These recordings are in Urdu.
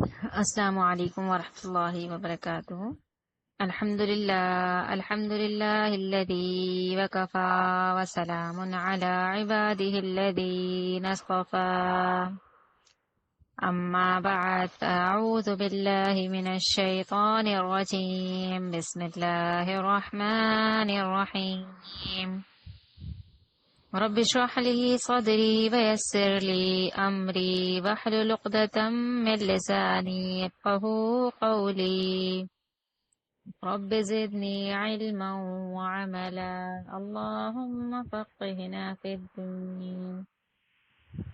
السلام علیکم ورحمۃ اللہ وبرکاتہ۔ الحمد للہ الذی وکفی وسلام علی عبادہ الذین اصطفی، اما بعد اعوذ باللہ من الشیطان الرجیم، بسم اللہ الرحمن الرحیم۔ رب اشرح لي صدري ويسر لي أمري واحلل عقدة من لساني يفقهوا قولي، رب زدني علما وعملا، اللهم فقهنا في الدين،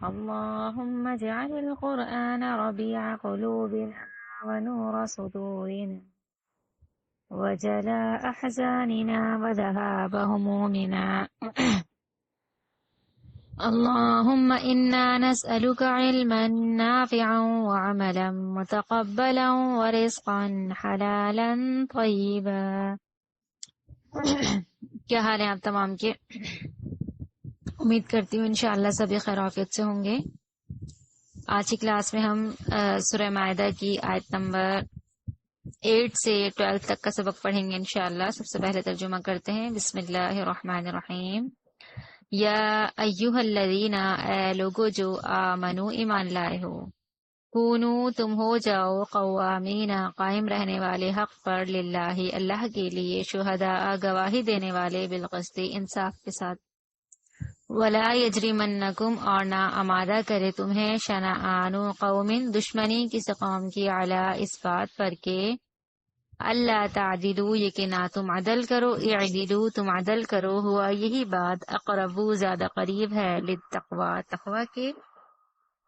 اللهم اجعل القرآن ربيع قلوبنا ونور صدورنا وجلاء أحزاننا وذهاب همومنا اللهم إنا نسألك علما نافعا وعملا متقبلا ورزقا حلالا طيبا۔ کیا حال ہیں آپ تمام کے؟ امید کرتی ہوں انشاءاللہ سبھی خیر عافیت سے ہوں گے۔ آج کی کلاس میں ہم سورہ مائدہ کی آیت نمبر 8 سے 12 تک کا سبق پڑھیں گے انشاءاللہ۔ سب سے پہلے ترجمہ کرتے ہیں۔ بسم اللہ الرحمن الرحیم۔ یا ایھا الذین، اے لوگو جو آمنو ایمان لائے ہو، کونو تم ہو جاؤ، قوامین قائم رہنے والے، حق پر، للہ اللہ کے لیے، شہداء گواہی دینے والے، بالقسط انصاف کے ساتھ، ولا یجرمنکم اور نہ آمادہ کرے تمہیں، شنآن قوم دشمنی کسی قوم کی، علی اس بات پر کہ اللہ تعدلو یہ کہ نہ تم عدل کرو، اعدلو تم عدل کرو، ہوا یہی بات، اقربو زیادہ قریب ہے، للتقوی تقوی کے،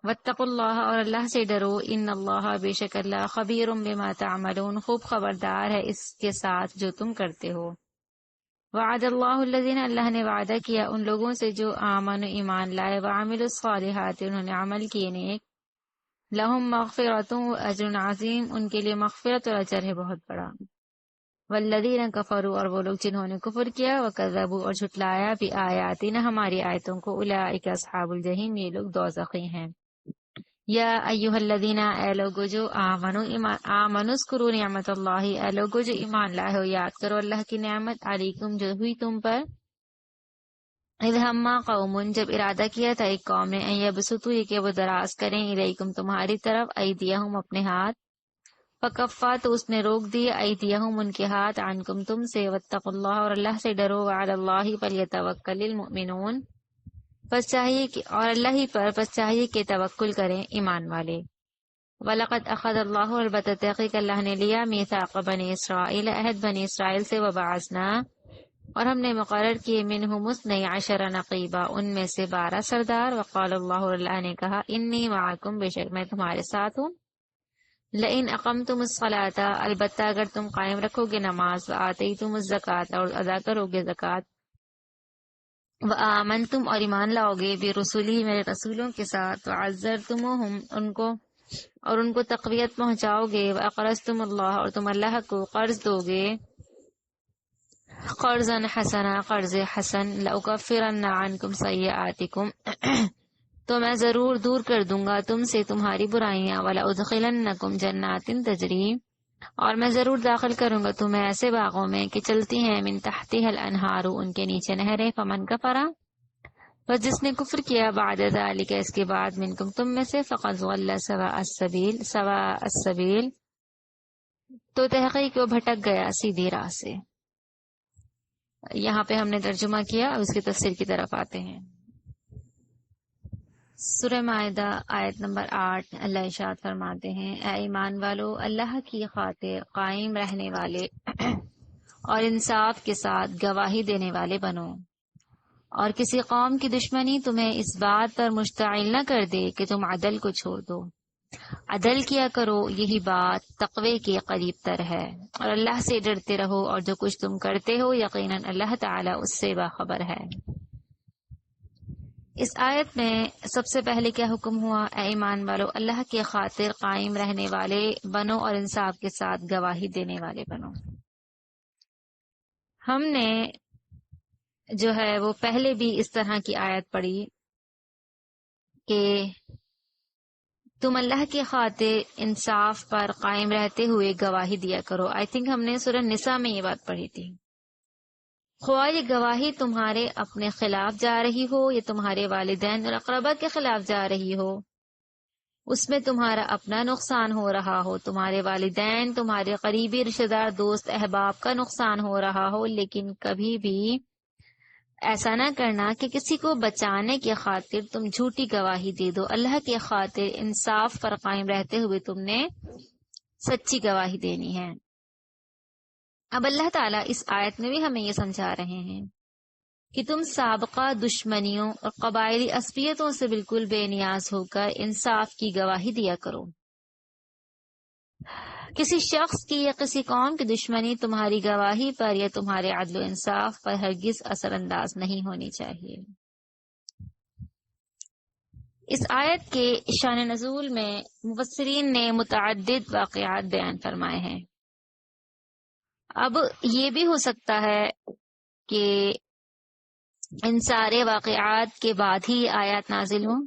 واتقوا اللہ اور اللہ سے ڈرو، ان اللہ بے شک اللہ، خبیر بما تعملون خوب خبردار ہے اس کے ساتھ جو تم کرتے ہو۔ وعد اللہ الذین اللہ نے وعدہ کیا ان لوگوں سے جو آمن ایمان لائے، وعملوا الصالحات انہوں نے عمل کیے نیک، لہم مغفرۃ و اجر عظیم ان کے لیے مغفرت اور اجر ہے بہت بڑا۔ والذین کفروا اور وہ لوگ جنہوں نے کفر کیا، وکذبوا اور جھٹلایا، بآیاتنا ہماری آیتوں کو، اولئک اصحاب الجحیم یہ لوگ دوزخی ہیں۔ یا ایھا الذین اے لوگو جو آمنوا اذکروا نعمت اللہ اے لوگو جو ایمان لائے ہو یاد کرو اللہ کی نعمت، علیکم جو ہوئی تم پر، اذ ہما قوم جب ارادہ کیا تھا ایک قوم نے، ان یبسطوا یہ کہ وہ دراز کریں، الیکم تمہاری طرف، ایدیہم اپنے ہاتھ، فکفا تو اس نے روک دی، ایدیہم ان کے ہاتھ، عنکم تم سے، واتقوا اللہ اور اللہ سے ڈرو، وعلی اللہ فلیتوکل المؤمنون پس چاہیے کہ اور اللہ ہی پر پس چاہیے کہ توکل کریں ایمان والے۔ وَلَقَدْ أَخَذَ اللَّهُ البتہ تحقیق اللہ نے لیا، میثاق بنی اسرائیل عہد بنی اسرائیل سے، وبعثنا اور ہم نے مقرر کیے، منہم 12 نقیبا ان میں سے 12 سردار، وقال اللہ اللہ نے کہا، انی معکم بے شک میں تمہارے ساتھ ہوں، لئن اقمتم الصلاۃ البتہ اگر تم قائم رکھو گے نماز، وآتیتم الزکوٰۃ اور ادا کرو گے زکوٰۃ، وآمنتم اور ایمان لاؤ گے، برسولی میرے رسولوں کے ساتھ، وعزرتموہم ان کو تقویت پہنچاؤ گے، واقرضتم اللہ اور تم اللہ کو قرض دو گے، قرضا حسنا قرض حسن، لأکفرن عنکم سیئاتکم تو میں ضرور دور کر دوں گا تم سے تمہاری برائیاں، ولأدخلنکم جنات تجری اور میں ضرور داخل کروں گا تمہیں ایسے باغوں میں کہ چلتی ہیں، من تحتها الانہار ان کے نیچے نہریں، فمن کفر بس جس نے کفر کیا، بعد ذالک اس کے بعد، منکم تم میں سے، فقد ضل سواء السبیل تو تحقیق وہ بھٹک گیا سیدھی راہ سے۔ یہاں پہ ہم نے ترجمہ کیا، اب اس کی تفسیر کی طرف آتے ہیں۔ سورہ مائدہ آیت نمبر 8 اللہ ارشاد فرماتے ہیں، اے ایمان والو اللہ کی خاطر قائم رہنے والے اور انصاف کے ساتھ گواہی دینے والے بنو، اور کسی قوم کی دشمنی تمہیں اس بات پر مشتعل نہ کر دے کہ تم عدل کو چھوڑ دو، عدل کیا کرو یہی بات تقوی کے قریب تر ہے، اور اللہ سے ڈرتے رہو اور جو کچھ تم کرتے ہو یقیناً اللہ تعالیٰ اس سے باخبر ہے۔ اس آیت میں سب سے پہلے کیا حکم ہوا؟ اے ایمان والو اللہ کے خاطر قائم رہنے والے بنو اور انصاف کے ساتھ گواہی دینے والے بنو۔ ہم نے جو ہے وہ پہلے بھی اس طرح کی آیت پڑھی کہ تم اللہ کی خاطر انصاف پر قائم رہتے ہوئے گواہی دیا کرو. آئی تھنک ہم نے سورہ نساء میں یہ بات پڑھی تھی. خواہ یہ گواہی تمہارے اپنے خلاف جا رہی ہو یا تمہارے والدین اور اقربا کے خلاف جا رہی ہو، اس میں تمہارا اپنا نقصان ہو رہا ہو، تمہارے والدین، تمہارے قریبی رشتہ دار، دوست، احباب کا نقصان ہو رہا ہو، لیکن کبھی بھی ایسا نہ کرنا کہ کسی کو بچانے کی خاطر تم جھوٹی گواہی دے دو. اللہ کی خاطر انصاف پر قائم رہتے ہوئے تم نے سچی گواہی دینی ہے. اب اللہ تعالیٰ اس آیت میں بھی ہمیں یہ سمجھا رہے ہیں کہ تم سابقہ دشمنیوں اور قبائلی عصبیتوں سے بالکل بے نیاز ہو کر انصاف کی گواہی دیا کرو. کسی شخص کی یا کسی قوم کی دشمنی تمہاری گواہی پر یا تمہارے عدل و انصاف پر ہرگز اثر انداز نہیں ہونی چاہیے. اس آیت کے شان نزول میں مفسرین نے متعدد واقعات بیان فرمائے ہیں. اب یہ بھی ہو سکتا ہے کہ ان سارے واقعات کے بعد ہی آیات نازل ہوں،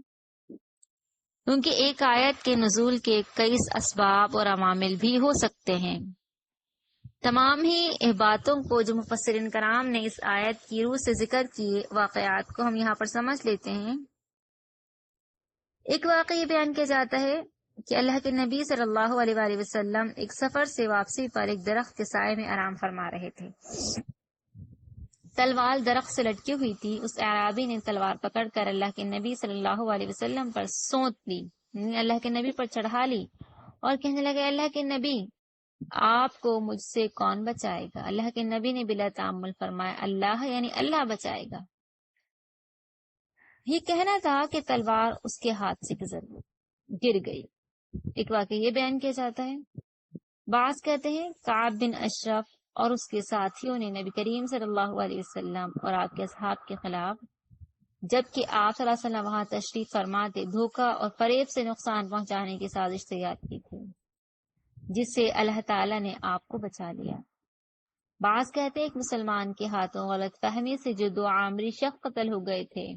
کیونکہ ایک آیت کے نزول کے کئی اسباب اور عوامل بھی ہو سکتے ہیں. تمام ہی باتوں کو جو مفسرین کرام نے اس آیت کی روح سے ذکر کیے واقعات کو ہم یہاں پر سمجھ لیتے ہیں. ایک واقعہ یہ بیان کیا جاتا ہے کہ اللہ کے نبی صلی اللہ علیہ وآلہ وسلم ایک سفر سے واپسی پر ایک درخت کے سائے میں آرام فرما رہے تھے. تلوار درخت سے لٹکی ہوئی تھی. اس اعرابی نے تلوار پکڑ کر اللہ کے نبی صلی اللہ علیہ وسلم پر سونت لی، یعنی اللہ کے نبی پر چڑھا لی اور کہنے لگے اللہ کے نبی آپ کو مجھ سے کون بچائے گا. اللہ کے نبی نے بلا تعمل فرمایا اللہ، یعنی اللہ بچائے گا. یہ کہنا تھا کہ تلوار اس کے ہاتھ سے گر گئی. ایک واقعہ یہ بیان کیا جاتا ہے. بعض کہتے ہیں کعب بن اشرف اور اس کے ساتھیوں نے نبی کریم صلی اللہ علیہ وسلم اور آپ کے اصحاب کے خلاف، جبکہ آپ صلی اللہ علیہ وسلم وہاں تشریف فرما تھے، دھوکہ اور فریب سے نقصان پہنچانے کی سازش تیار کی تھی، جس سے اللہ تعالیٰ نے آپ کو بچا لیا. بعض کہتے ہیں ایک مسلمان کے ہاتھوں غلط فہمی سے جو 2 عامری شخص قتل ہو گئے تھے،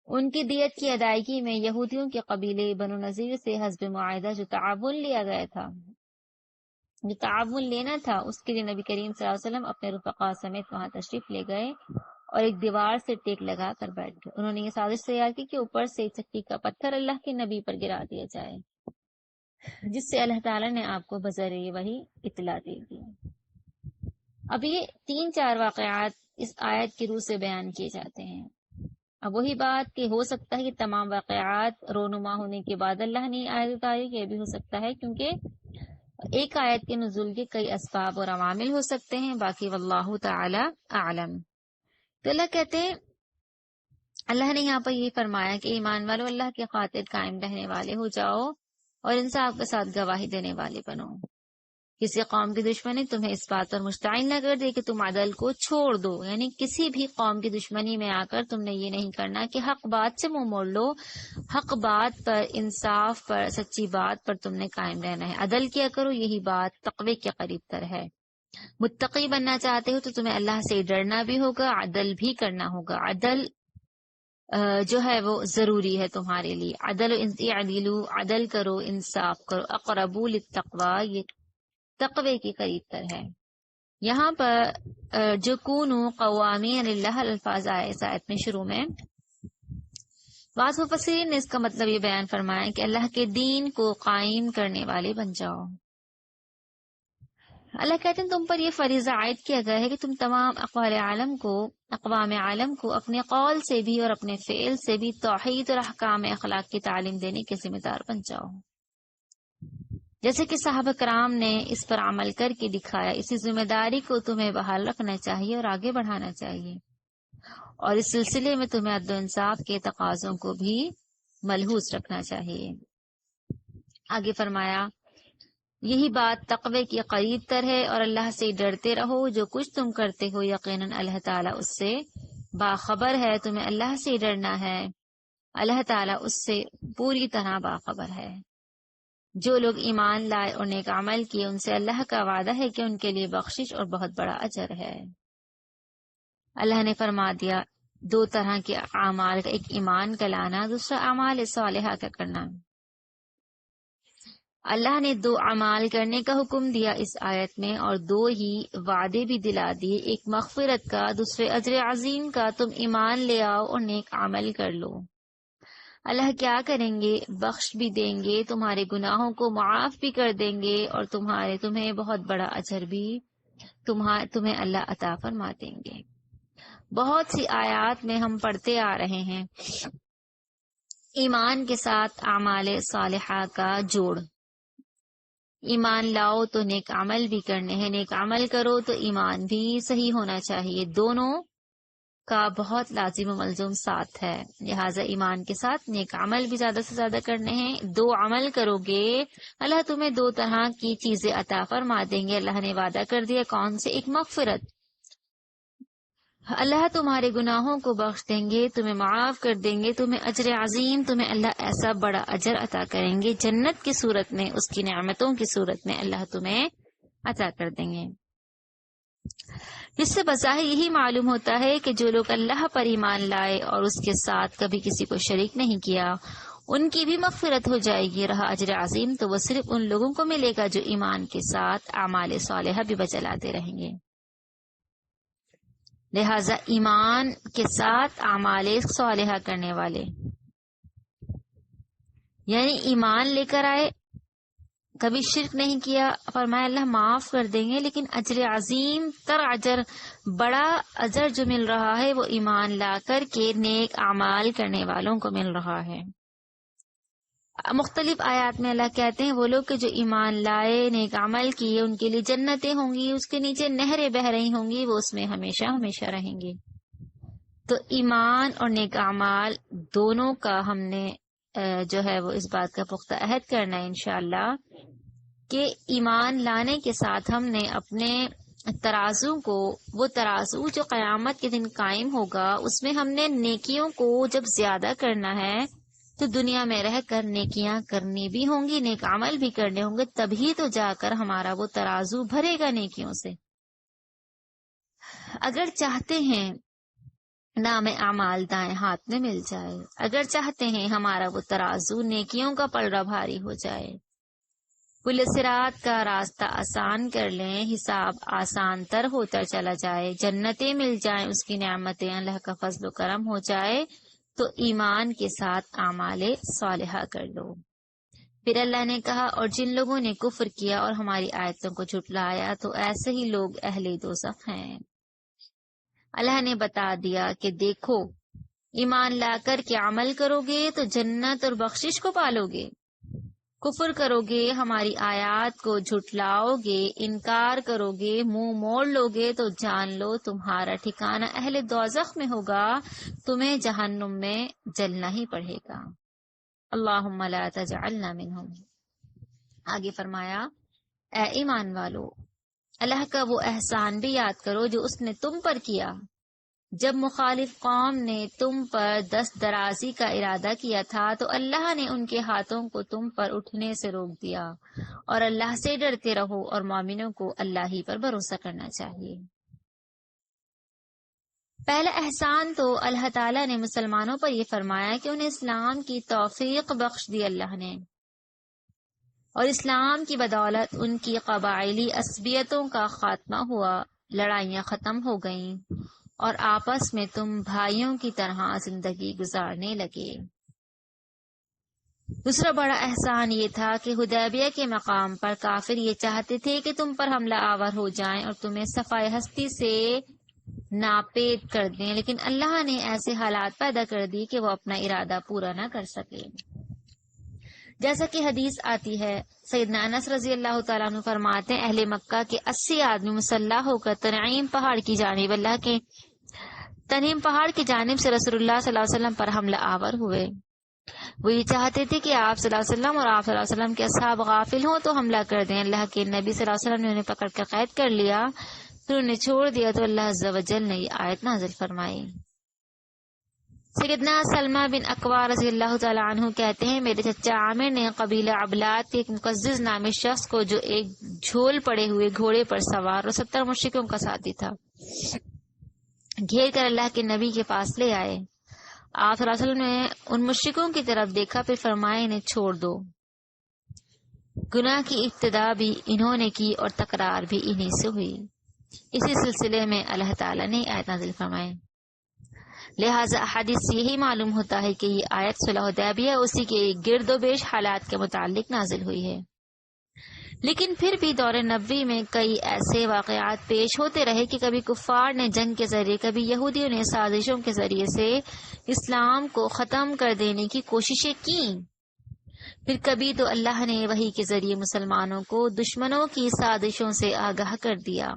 ان کی دیت کی ادائیگی میں یہودیوں کے قبیلے بنو نذیر سے حسب معاہدہ جو تعاون لیا گیا تھا، جو تعاون لینا تھا، اس کے لیے نبی کریم صلی اللہ علیہ وسلم اپنے رفقا سمیت وہاں تشریف لے گئے اور ایک دیوار سے ٹیک لگا کر بیٹھ گئے. انہوں نے یہ سازش تیار کی کہ اوپر سے چکی کا پتھر اللہ کے نبی پر گرا دیا جائے، جس سے اللہ تعالیٰ نے آپ کو بذریعہ وحی اطلاع دے دی. اب یہ 3-4 واقعات اس آیت کی روح سے بیان کیے جاتے ہیں. اب وہی بات کہ ہو سکتا ہے کہ تمام واقعات رونما ہونے کے بعد اللہ نے آیت اتاری، یہ بھی ہو سکتا ہے کیونکہ ایک آیت کے نزول کے کئی اسباب اور عوامل ہو سکتے ہیں. باقی واللہ تعالی اعلم. تو اللہ کہتے ہیں، اللہ نے یہاں پر یہ فرمایا کہ ایمان والو اللہ کی خاطر قائم رہنے والے ہو جاؤ اور انصاف کے ساتھ گواہی دینے والے بنو. کسی قوم کی دشمنی تمہیں اس بات پر مشتعل نہ کر دے کہ تم عدل کو چھوڑ دو، یعنی کسی بھی قوم کی دشمنی میں آ کر تم نے یہ نہیں کرنا کہ حق بات سے منہ موڑ لو. حق بات پر، انصاف پر، سچی بات پر تم نے قائم رہنا ہے. عدل کیا کرو، یہی بات تقوی کے قریب تر ہے. متقی بننا چاہتے ہو تو تمہیں اللہ سے ڈرنا بھی ہوگا، عدل بھی کرنا ہوگا. عدل جو ہے وہ ضروری ہے تمہارے لیے. عدل کرو، انصاف کرو. اقربوا للتقوی، یہ تقوی کے قریب تر ہے. یہاں پر جو کونوا قوامین للہ الفاظ آئے اس آیت میں شروع میں، بعض مفسرین نے اس کا مطلب یہ بیان فرمایا کہ اللہ کے دین کو قائم کرنے والے بن جاؤ. اللہ کہتے ہیں تم پر یہ فریضہ عائد کیا گیا ہے کہ تم تمام اقوام عالم کو اپنے قول سے بھی اور اپنے فعل سے بھی توحید اور احکام اخلاق کی تعلیم دینے کے ذمہ دار بن جاؤ. جیسے کہ صحابہ کرام نے اس پر عمل کر کے دکھایا، اسی ذمہ داری کو تمہیں بحال رکھنا چاہیے اور آگے بڑھانا چاہیے. اور اس سلسلے میں تمہیں عدل و انصاف کے تقاضوں کو بھی ملحوظ رکھنا چاہیے. آگے فرمایا یہی بات تقوی کی قریب تر ہے اور اللہ سے ڈرتے رہو. جو کچھ تم کرتے ہو یقیناً اللہ تعالیٰ اس سے باخبر ہے. تمہیں اللہ سے ڈرنا ہے، اللہ تعالیٰ اس سے پوری طرح باخبر ہے. جو لوگ ایمان لائے اور نیک عمل کیے ان سے اللہ کا وعدہ ہے کہ ان کے لیے بخشش اور بہت بڑا اجر ہے. اللہ نے فرما دیا 2 طرح کے اعمال کا، ایک ایمان کا لانا، دوسرا اعمال صالحہ کا کرنا. اللہ نے 2 اعمال کرنے کا حکم دیا اس آیت میں، اور 2 ہی وعدے بھی دلا دیے، ایک مغفرت کا، دوسرے اجر عظیم کا۔ تم ایمان لے آؤ اور نیک عمل کر لو، اللہ کیا کریں گے؟ بخش بھی دیں گے، تمہارے گناہوں کو معاف بھی کر دیں گے، اور تمہیں بہت بڑا اجر بھی تمہیں اللہ عطا فرما دیں گے۔ بہت سی آیات میں ہم پڑھتے آ رہے ہیں ایمان کے ساتھ اعمال صالحہ کا جوڑ۔ ایمان لاؤ تو نیک عمل بھی کرنے ہیں، نیک عمل کرو تو ایمان بھی صحیح ہونا چاہیے، دونوں کا بہت لازم و ملزوم ساتھ ہے۔ لہٰذا ایمان کے ساتھ نیک عمل بھی زیادہ سے زیادہ کرنے ہیں۔ 2 عمل کرو گے اللہ تمہیں 2 طرح کی چیزیں عطا فرما دیں گے۔ اللہ نے وعدہ کر دیا کون سے؟ ایک مغفرت، اللہ تمہارے گناہوں کو بخش دیں گے، تمہیں معاف کر دیں گے، تمہیں اجر عظیم، تمہیں اللہ ایسا بڑا اجر عطا کریں گے، جنت کی صورت میں، اس کی نعمتوں کی صورت میں اللہ تمہیں عطا کر دیں گے۔ جس سے بظاہر یہی معلوم ہوتا ہے کہ جو لوگ اللہ پر ایمان لائے اور اس کے ساتھ کبھی کسی کو شریک نہیں کیا، ان کی بھی مغفرت ہو جائے گی۔ رہا اجر عظیم تو وہ صرف ان لوگوں کو ملے گا جو ایمان کے ساتھ اعمال صالحہ بھی بچلاتے رہیں گے۔ لہذا ایمان کے ساتھ اعمال صالحہ کرنے والے، یعنی ایمان لے کر آئے، کبھی شرک نہیں کیا، فرمایا اللہ معاف کر دیں گے، لیکن اجر عظیم تر اجر، بڑا اجر جو مل رہا ہے وہ ایمان لا کر کے نیک اعمال کرنے والوں کو مل رہا ہے۔ مختلف آیات میں اللہ کہتے ہیں وہ لوگ کہ جو ایمان لائے، نیک عمل کیے، ان کے لیے جنتیں ہوں گی، اس کے نیچے نہریں بہ رہی ہوں گی، وہ اس میں ہمیشہ ہمیشہ رہیں گے۔ تو ایمان اور نیک اعمال دونوں کا ہم نے جو ہے وہ اس بات کا پختہ عہد کرنا ہے انشاءاللہ کہ ایمان لانے کے ساتھ ہم نے اپنے ترازو کو، وہ ترازو جو قیامت کے دن قائم ہوگا، اس میں ہم نے نیکیوں کو جب زیادہ کرنا ہے تو دنیا میں رہ کر نیکیاں کرنی بھی ہوں گی، نیک عمل بھی کرنے ہوں گے، تبھی تو جا کر ہمارا وہ ترازو بھرے گا نیکیوں سے۔ اگر چاہتے ہیں نام اعمال دائیں ہاتھ میں مل جائے، اگر چاہتے ہیں ہمارا وہ ترازو نیکیوں کا پلڑا بھاری ہو جائے، پل صراط کا راستہ آسان کر لیں، حساب آسان تر ہوتا چلا جائے، جنتیں مل جائیں، اس کی نعمتیں، اللہ کا فضل و کرم ہو جائے، تو ایمان کے ساتھ اعمال صالحہ کر لو۔ پھر اللہ نے کہا اور جن لوگوں نے کفر کیا اور ہماری آیتوں کو جھٹلایا تو ایسے ہی لوگ اہل دوزخ ہیں۔ اللہ نے بتا دیا کہ دیکھو ایمان لا کر کے عمل کرو گے تو جنت اور بخشش کو پالو گے، کفر کرو گے، ہماری آیات کو جھٹلاؤ گے، انکار کرو گے، منہ موڑ لو گے تو جان لو تمہارا ٹھکانہ اہل دوزخ میں ہوگا، تمہیں جہنم میں جلنا ہی پڑے گا۔ اللہم لا تجعلنا منہم۔ آگے فرمایا اے ایمان والو، اللہ کا وہ احسان بھی یاد کرو جو اس نے تم پر کیا جب مخالف قوم نے تم پر دست درازی کا ارادہ کیا تھا تو اللہ نے ان کے ہاتھوں کو تم پر اٹھنے سے روک دیا، اور اللہ سے ڈرتے رہو اور مومنوں کو اللہ ہی پر بھروسہ کرنا چاہیے۔ پہلا احسان تو اللہ تعالیٰ نے مسلمانوں پر یہ فرمایا کہ انہیں اسلام کی توفیق بخش دی اللہ نے، اور اسلام کی بدولت ان کی قبائلی عصبیتوں کا خاتمہ ہوا، لڑائیاں ختم ہو گئیں اور آپس میں تم بھائیوں کی طرح زندگی گزارنے لگے۔ دوسرا بڑا احسان یہ تھا کہ حدیبیہ کے مقام پر کافر یہ چاہتے تھے کہ تم پر حملہ آور ہو جائیں اور تمہیں صفائے ہستی سے ناپید کر دیں، لیکن اللہ نے ایسے حالات پیدا کر دی کہ وہ اپنا ارادہ پورا نہ کر سکے۔ جیسا کہ حدیث آتی ہے، سیدنا انس رضی اللہ تعالیٰ عنہ فرماتے ہیں اہل مکہ کے 80 آدمی مسلح ہو کر تنعیم پہاڑ کی جانب سے رسول اللہ صلی اللہ علیہ وسلم پر حملہ آور ہوئے۔ وہ یہ چاہتے تھے کہ آپ صلی اللہ علیہ وسلم اور آپ صلی اللہ علیہ وسلم کے اصحاب غافل ہوں تو حملہ کر دیں۔ اللہ کے نبی صلی اللہ علیہ وسلم نے انہیں پکڑ کر قید کر لیا، پھر انہیں چھوڑ دیا تو اللہ عز و جل نے یہ آیت نازل فرمائی۔ سیدنا سلمہ بن اکوا رضی اللہ تعالیٰ عنہ کہتے ہیں میرے چچا عامر نے قبیلہ عبلات کے ایک مقزز نامی شخص کو جو ایک جھول پڑے ہوئے گھوڑے پر سوار اور 70 مشرکوں کا ساتھی تھا گھیر کر اللہ کے نبی کے پاس لے آئے۔ آپ صلی اللہ علیہ وسلم نے ان مشرکوں کی طرف دیکھا، پھر فرمایا انہیں چھوڑ دو۔ گناہ کی ابتدا بھی انہوں نے کی اور تکرار بھی انہی سے ہوئی۔ اسی سلسلے میں اللہ تعالیٰ نے آیت نازل فرمائے۔ لہٰذا حدیث سے یہی معلوم ہوتا ہے کہ یہ آیت صلح حدیبیہ اسی کے گرد و بیش حالات کے متعلق نازل ہوئی ہے۔ لیکن پھر بھی دور نبوی میں کئی ایسے واقعات پیش ہوتے رہے کہ کبھی کفار نے جنگ کے ذریعے، کبھی یہودیوں نے سازشوں کے ذریعے سے اسلام کو ختم کر دینے کی کوششیں کی، پھر کبھی تو اللہ نے وحی کے ذریعے مسلمانوں کو دشمنوں کی سازشوں سے آگاہ کر دیا،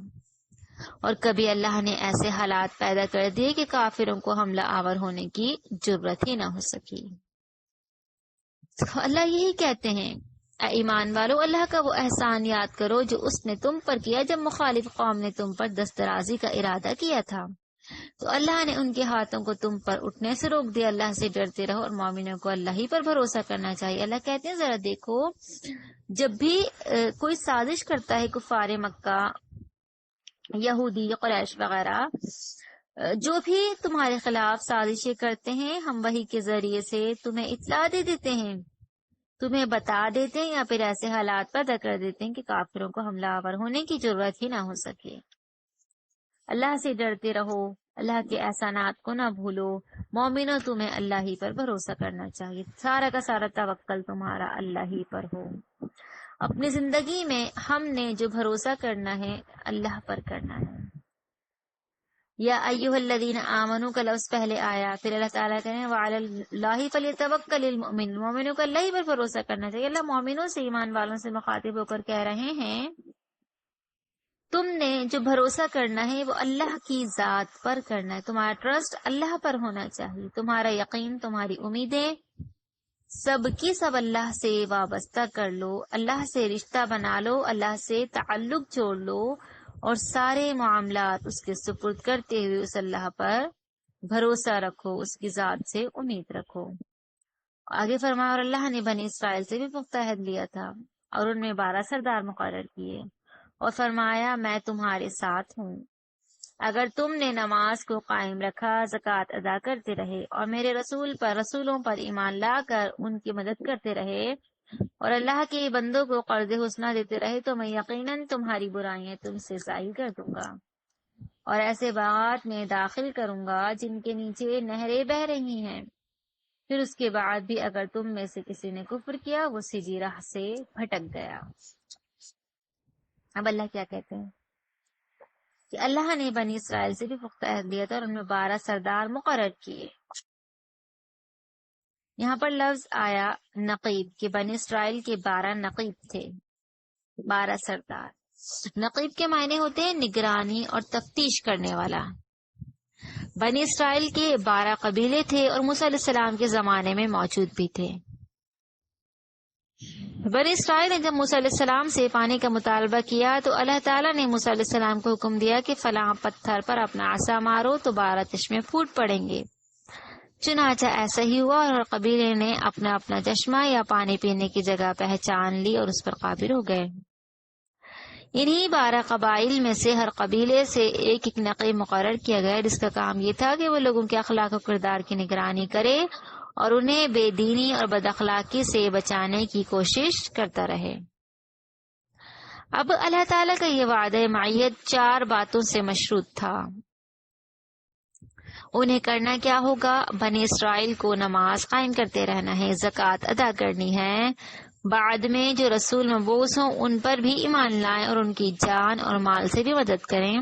اور کبھی اللہ نے ایسے حالات پیدا کر دیے کہ کافروں کو حملہ آور ہونے کی جرت ہی نہ ہو سکی۔ تو اللہ یہی کہتے ہیں، اے ایمان والو، اللہ کا وہ احسان یاد کرو جو اس نے تم پر کیا جب مخالف قوم نے تم پر دسترازی کا ارادہ کیا تھا، تو اللہ نے ان کے ہاتھوں کو تم پر اٹھنے سے روک دیا۔ اللہ سے ڈرتے رہو اور مومنوں کو اللہ ہی پر بھروسہ کرنا چاہیے۔ اللہ کہتے ہیں ذرا دیکھو، جب بھی کوئی سازش کرتا ہے کفار مکہ، یہودی، قریش وغیرہ، جو بھی تمہارے خلاف سازشیں کرتے ہیں، ہم وحی کے ذریعے سے تمہیں اطلاع دے دیتے ہیں، تمہیں بتا دیتے ہیں، یا پھر ایسے حالات پیدا کر دیتے ہیں کہ کافروں کو حملہ آور ہونے کی ضرورت ہی نہ ہو سکے۔ اللہ سے ڈرتے رہو، اللہ کے احسانات کو نہ بھولو، مومنوں تمہیں اللہ ہی پر بھروسہ کرنا چاہیے، سارا کا سارا توکل تمہارا اللہ ہی پر ہو۔ اپنی زندگی میں ہم نے جو بھروسہ کرنا ہے اللہ پر کرنا ہے۔ یا ایھا الذین آمنوا کا لفظ پہلے آیا، پھر اللہ تعالیٰ کہتے ہیں وعلی اللہ فلیتوکل المؤمنون، مومنوں کو اللہ ہی پر بھروسہ کرنا چاہیے۔ اللہ مومنوں سے، ایمان والوں سے مخاطب ہو کر کہہ رہے ہیں تم نے جو بھروسہ کرنا ہے وہ اللہ کی ذات پر کرنا ہے، تمہارا ٹرسٹ اللہ پر ہونا چاہیے، تمہارا یقین، تمہاری امیدیں سب کی سب اللہ سے وابستہ کر لو، اللہ سے رشتہ بنا لو، اللہ سے تعلق جوڑ لو، اور سارے معاملات اس کے سپرد کرتے ہوئے اس اللہ پر بھروسہ رکھو، اس کی ذات سے امید رکھو۔ آگے فرمایا اور اللہ نے بنی اسرائیل سے بھی پختہ عہد لیا تھا اور ان میں 12 سردار مقرر کیے، اور فرمایا میں تمہارے ساتھ ہوں اگر تم نے نماز کو قائم رکھا، زکوٰۃ ادا کرتے رہے، اور میرے رسولوں پر ایمان لا کر ان کی مدد کرتے رہے، اور اللہ کے بندوں کو قرض حسنہ دیتے رہے، تو میں یقیناً تمہاری برائیاں تم سے ظاہر کر دوں گا، اور ایسے باغات میں داخل کروں گا جن کے نیچے نہریں بہہ رہی ہیں۔ پھر اس کے بعد بھی اگر تم میں سے کسی نے کفر کیا، وہ سیدھی راہ سے بھٹک گیا۔ اب اللہ کیا کہتے ہیں کہ اللہ نے بنی اسرائیل سے بھی پختہ عہد لیا تھا اور ان میں 12 سردار مقرر کیے۔ یہاں پر لفظ آیا نقیب، کہ بنی اسرائیل کے 12 نقیب تھے، 12 سردار۔ نقیب کے معنی ہوتے ہیں نگرانی اور تفتیش کرنے والا۔ بنی اسرائیل کے 12 قبیلے تھے اور موسیٰ علیہ السلام کے زمانے میں موجود بھی تھے۔ بنی اسرائیل نے جب موسیٰ علیہ السلام سے پانی کا مطالبہ کیا تو اللہ تعالیٰ نے موسیٰ علیہ السلام کو حکم دیا کہ فلاں پتھر پر اپنا عصا مارو تو 12 چشمے پھوٹ پڑیں گے۔ چنانچہ ایسا ہی ہوا اور ہر قبیلے نے اپنا اپنا چشمہ یا پانی پینے کی جگہ پہچان لی اور اس پر قابل ہو گئے۔ انہی 12 قبائل میں سے ہر قبیلے سے ایک ایک نقیب مقرر کیا گیا، جس کا کام یہ تھا کہ وہ لوگوں کے اخلاق و کردار کی نگرانی کرے اور انہیں بے دینی اور بد اخلاقی سے بچانے کی کوشش کرتا رہے۔ اب اللہ تعالیٰ کا یہ وعدہ معیت 4 باتوں سے مشروط تھا۔ انہیں کرنا کیا ہوگا؟ بنی اسرائیل کو نماز قائم کرتے رہنا ہے، زکوٰۃ ادا کرنی ہے، بعد میں جو رسول مبعوث ہوں ان پر بھی ایمان لائیں اور ان کی جان اور مال سے بھی مدد کریں،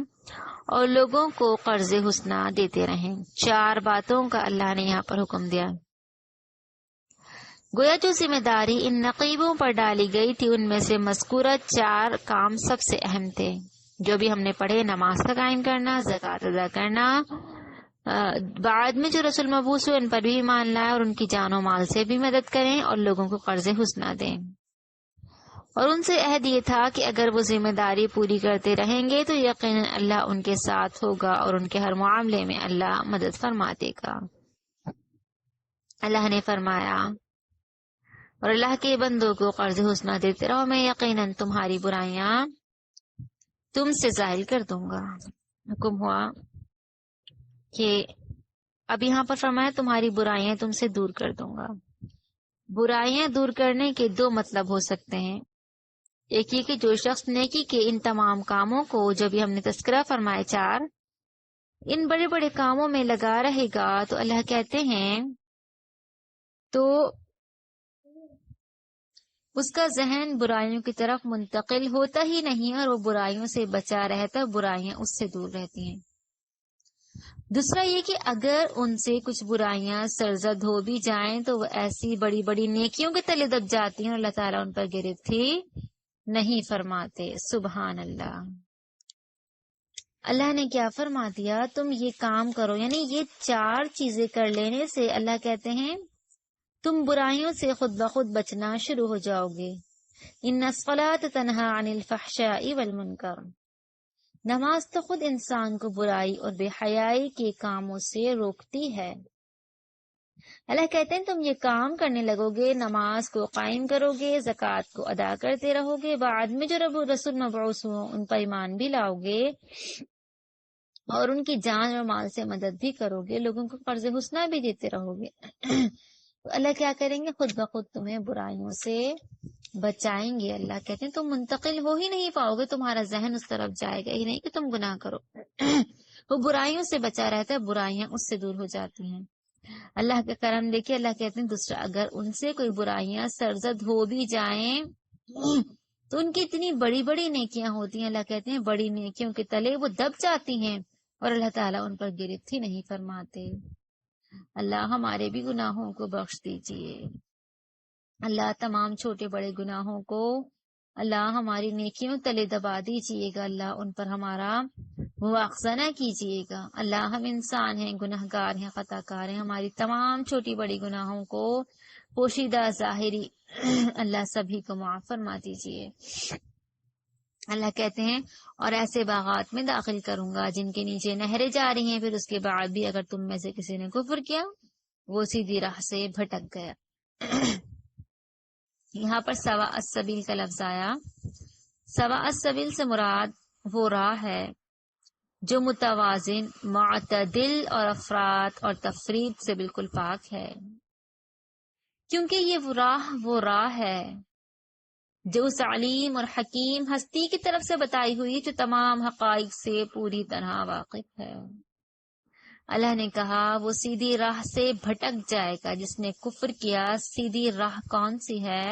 اور لوگوں کو قرض حسنہ دیتے رہیں۔ 4 باتوں کا اللہ نے یہاں پر حکم دیا۔ گویا جو ذمہ داری ان نقیبوں پر ڈالی گئی تھی ان میں سے مذکورہ 4 کام سب سے اہم تھے، جو بھی ہم نے پڑھے: نماز کا قائم کرنا، زکوٰۃ ادا کرنا، بعد میں جو رسول مبعوث ہوئے ان پر بھی ایمان لائیں اور ان کی جان و مال سے بھی مدد کریں اور لوگوں کو قرض حسنہ دیں۔ اور ان سے عہد یہ تھا کہ اگر وہ ذمہ داری پوری کرتے رہیں گے تو یقیناً اللہ ان کے ساتھ ہوگا اور ان کے ہر معاملے میں اللہ مدد فرما دے گا۔ اللہ نے فرمایا اور اللہ کے بندوں کو قرض حسنہ دیتے رہو، میں یقیناً تمہاری برائیاں تم سے ظاہر کر دوں گا۔ حکم ہوا کہ اب یہاں پر فرمایا تمہاری برائیاں تم سے دور کر دوں گا۔ برائیاں دور کرنے کے 2 مطلب ہو سکتے ہیں۔ ایک یہ کہ جو شخص نیکی کے ان تمام کاموں کو جو بھی ہم نے تذکرہ فرمائے 4 ان بڑے بڑے کاموں میں لگا رہے گا تو اللہ کہتے ہیں تو اس کا ذہن برائیوں کی طرف منتقل ہوتا ہی نہیں اور وہ برائیوں سے بچا رہتا، برائیاں اس سے دور رہتی ہیں۔ دوسرا یہ کہ اگر ان سے کچھ برائیاں سرزد ہو بھی جائیں تو وہ ایسی بڑی بڑی نیکیوں کے تلے دب جاتی ہیں اور اللہ تعالیٰ ان پر گرفت ہی نہیں فرماتے۔ سبحان اللہ۔ اللہ نے کیا فرما دیا، تم یہ کام کرو، یعنی یہ 4 چیزیں کر لینے سے اللہ کہتے ہیں تم برائیوں سے خود بخود بچنا شروع ہو جاؤ گے۔ ان الصلاۃ تنہی عن الفحشاء والمنکر، نماز تو خود انسان کو برائی اور بے حیائی کے کاموں سے روکتی ہے۔ اللہ کہتے ہیں تم یہ کام کرنے لگو گے، نماز کو قائم کرو گے، زکوٰۃ کو ادا کرتے رہو گے، بعد میں جو رب رسول مبعوث ہوں ان پر ایمان بھی لاؤ گے اور ان کی جان اور مال سے مدد بھی کرو گے، لوگوں کو قرض حسنہ بھی دیتے رہو گے تو اللہ کیا کریں گے، خود بخود تمہیں برائیوں سے بچائیں گے۔ اللہ کہتے ہیں تم منتقل ہو ہی نہیں پاؤ گے، تمہارا ذہن اس طرف جائے گا ہی نہیں کہ تم گناہ کرو وہ برائیوں سے بچا رہتا ہے، برائیاں اس سے دور ہو جاتی ہیں۔ اللہ کا کرم دیکھیے، اللہ کہتے ہیں دوسرا، اگر ان سے کوئی برائیاں سرزد ہو بھی جائیں تو ان کی اتنی بڑی بڑی نیکیاں ہوتی ہیں، اللہ کہتے ہیں بڑی نیکیوں کے تلے وہ دب جاتی ہیں اور اللہ تعالیٰ ان پر گرفت ہی نہیں فرماتے۔ اللہ ہمارے بھی گناہوں کو بخش دیجئے، اللہ تمام چھوٹے بڑے گناہوں کو اللہ ہماری نیکیوں تلے دبا دیجئے گا، اللہ ان پر ہمارا مواخذہ نہ کیجئے گا۔ اللہ ہم انسان ہیں، گناہ گار ہیں، خطا کار ہیں، ہماری تمام چھوٹی بڑی گناہوں کو پوشیدہ ظاہری اللہ سبھی کو معاف فرما دیجئے۔ اللہ کہتے ہیں اور ایسے باغات میں داخل کروں گا جن کے نیچے نہریں جا رہی ہیں، پھر اس کے بعد بھی اگر تم میں سے کسی نے کفر کیا وہ سیدھی راہ سے بھٹک گیا۔ یہاں پر سوا السبیل کا لفظ آیا، سوا السبیل سے مراد وہ راہ ہے جو متوازن، معتدل اور افراط اور تفریط سے بالکل پاک ہے، کیونکہ یہ وہ راہ ہے جو اس علیم اور حکیم ہستی کی طرف سے بتائی ہوئی جو تمام حقائق سے پوری طرح واقف ہے۔ اللہ نے کہا وہ سیدھی راہ سے بھٹک جائے گا جس نے کفر کیا۔ سیدھی راہ کون سی ہے؟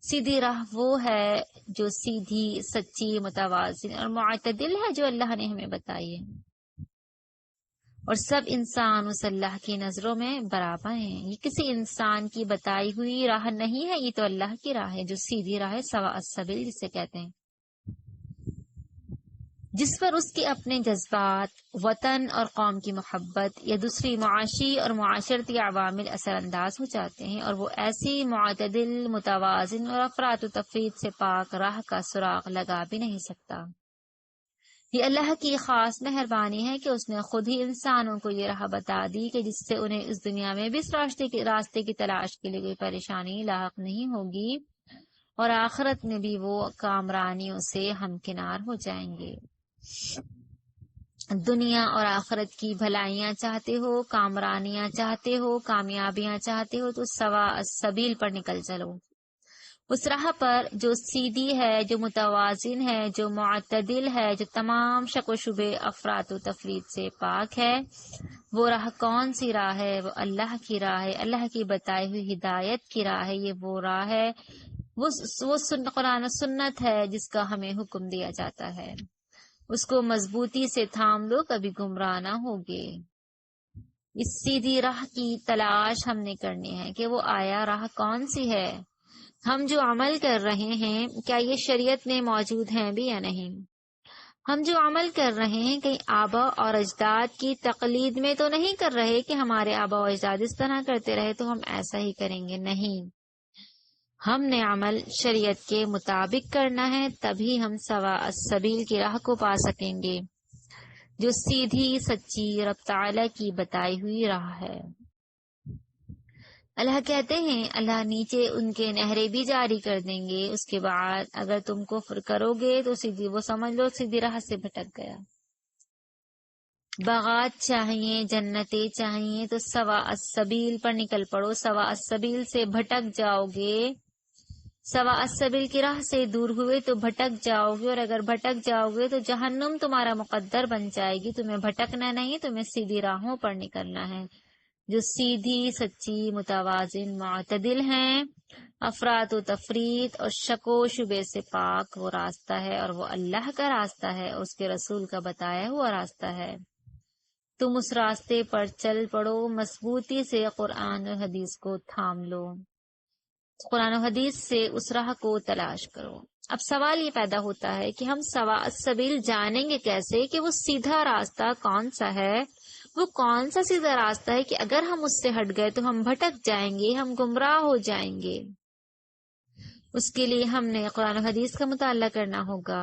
سیدھی راہ وہ ہے جو سیدھی، سچی، متوازن اور معتدل ہے، جو اللہ نے ہمیں بتائی ہے، اور سب انسان اس اللہ کی نظروں میں برابر ہیں۔ یہ کسی انسان کی بتائی ہوئی راہ نہیں ہے، یہ تو اللہ کی راہ ہے جو سیدھی راہ ہے، سوا السبیل جسے کہتے ہیں، جس پر اس کے اپنے جذبات، وطن اور قوم کی محبت یا دوسری معاشی اور معاشرتی عوامل اثر انداز ہو جاتے ہیں، اور وہ ایسی معتدل، متوازن اور افراط و تفریط سے پاک راہ کا سراغ لگا بھی نہیں سکتا۔ یہ اللہ کی خاص مہربانی ہے کہ اس نے خود ہی انسانوں کو یہ راہ بتا دی کہ جس سے انہیں اس دنیا میں بھی اس راستے کی تلاش کے لیے کوئی پریشانی لاحق نہیں ہوگی، اور آخرت میں بھی وہ کامرانیوں سے ہمکنار ہو جائیں گے۔ دنیا اور آخرت کی بھلائیاں چاہتے ہو، کامرانیاں چاہتے ہو، کامیابیاں چاہتے ہو تو سوا السبیل پر نکل چلو، اس راہ پر جو سیدھی ہے، جو متوازن ہے، جو معتدل ہے، جو تمام شک و شبے، افراط و تفریط سے پاک ہے۔ وہ راہ کون سی راہ ہے؟ وہ اللہ کی راہ ہے، اللہ کی بتائی ہوئی ہدایت کی راہ ہے۔ یہ وہ راہ ہے، وہ قرآن و سنت ہے جس کا ہمیں حکم دیا جاتا ہے، اس کو مضبوطی سے تھام لو، کبھی گمراہ نہ ہوگے۔ اس سیدھی راہ کی تلاش ہم نے کرنی ہے کہ وہ آیا راہ کون سی ہے۔ ہم جو عمل کر رہے ہیں کیا یہ شریعت میں موجود ہیں بھی یا نہیں؟ ہم جو عمل کر رہے ہیں کہیں آبا اور اجداد کی تقلید میں تو نہیں کر رہے کہ ہمارے آبا و اجداد اس طرح کرتے رہے تو ہم ایسا ہی کریں گے؟ نہیں، ہم نے عمل شریعت کے مطابق کرنا ہے، تبھی ہم سوا السبیل کی راہ کو پا سکیں گے جو سیدھی، سچی، رب تعالی کی بتائی ہوئی راہ ہے۔ اللہ کہتے ہیں اللہ نیچے ان کے نہریں بھی جاری کر دیں گے، اس کے بعد اگر تم کفر کرو گے تو سیدھی، وہ سمجھ لو سیدھی راہ سے بھٹک گیا۔ باغات چاہیے، جنتیں چاہیے تو سوا السبیل پر نکل پڑو، سوا السبیل سے بھٹک جاؤ گے سوا السبیل کی راہ سے دور ہوئے تو بھٹک جاؤ گے، اور اگر بھٹک جاؤ گے تو جہنم تمہارا مقدر بن جائے گی۔ تمہیں بھٹکنا نہیں، تمہیں سیدھی راہوں پر نکلنا ہے جو سیدھی، سچی، متوازن، معتدل ہیں۔ افراط و تفریط اور شک و شبے سے پاک وہ راستہ ہے، اور وہ اللہ کا راستہ ہے، اس کے رسول کا بتایا ہوا راستہ ہے۔ تم اس راستے پر چل پڑو، مضبوطی سے قرآن و حدیث کو تھام لو، قرآن و حدیث سے اس راہ کو تلاش کرو۔ اب سوال یہ پیدا ہوتا ہے کہ ہم سوا السبیل جانیں گے کیسے، کہ وہ سیدھا راستہ کون سا ہے، وہ کون سا سیدھا راستہ ہے کہ اگر ہم اس سے ہٹ گئے تو ہم بھٹک جائیں گے، ہم گمراہ ہو جائیں گے۔ اس کے لیے ہم نے قرآن و حدیث کا مطالعہ کرنا ہوگا۔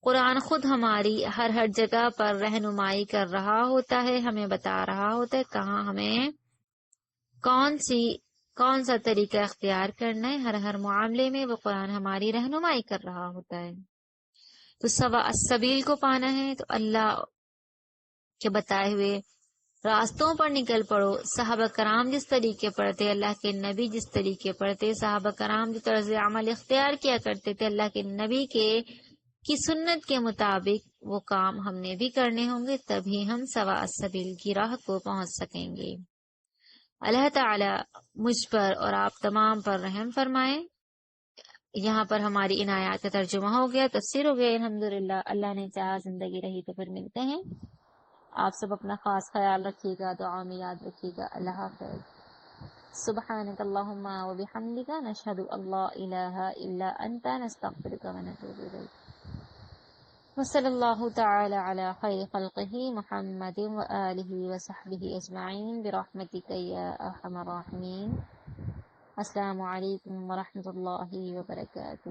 قرآن خود ہماری ہر جگہ پر رہنمائی کر رہا ہوتا ہے، ہمیں بتا رہا ہوتا ہے کہاں ہمیں کون سا طریقہ اختیار کرنا ہے۔ ہر معاملے میں وہ قرآن ہماری رہنمائی کر رہا ہوتا ہے۔ تو سوا السبیل کو پانا ہے تو اللہ کے بتائے ہوئے راستوں پر نکل پڑو۔ صحابہ کرام جس طریقے پڑھتے، اللہ کے نبی جس طریقے پڑھتے، صحابہ کرام جو طرز عمل اختیار کیا کرتے تھے اللہ کے نبی کی سنت کے مطابق، وہ کام ہم نے بھی کرنے ہوں گے، تبھی ہم سوا السبیل کی راہ کو پہنچ سکیں گے۔ اللہ تعالی مجھ پر اور آپ تمام پر رحم فرمائے۔ یہاں پر ہماری ان آیات کا ترجمہ ہو گیا، تفسیر ہو گیا الحمدللہ۔ اللہ نے چاہا زندگی رہی تو پھر ملتے ہیں۔ آپ سب اپنا خاص خیال رکھیے گا، دعا میں یاد رکھیے گا۔ اللہ حافظ۔ سبحانک اللہم و بحمدک، نشہد ان لا الہ الا انت، نستغفرک و نتوب الیک۔ وصلی اللہ تعالی علی خیر خلقہ محمد و آلہ و صحبہ اجمعین برحمتک یا ارحم الراحمین۔ السلام علیکم ورحمۃ اللہ وبرکاتہ۔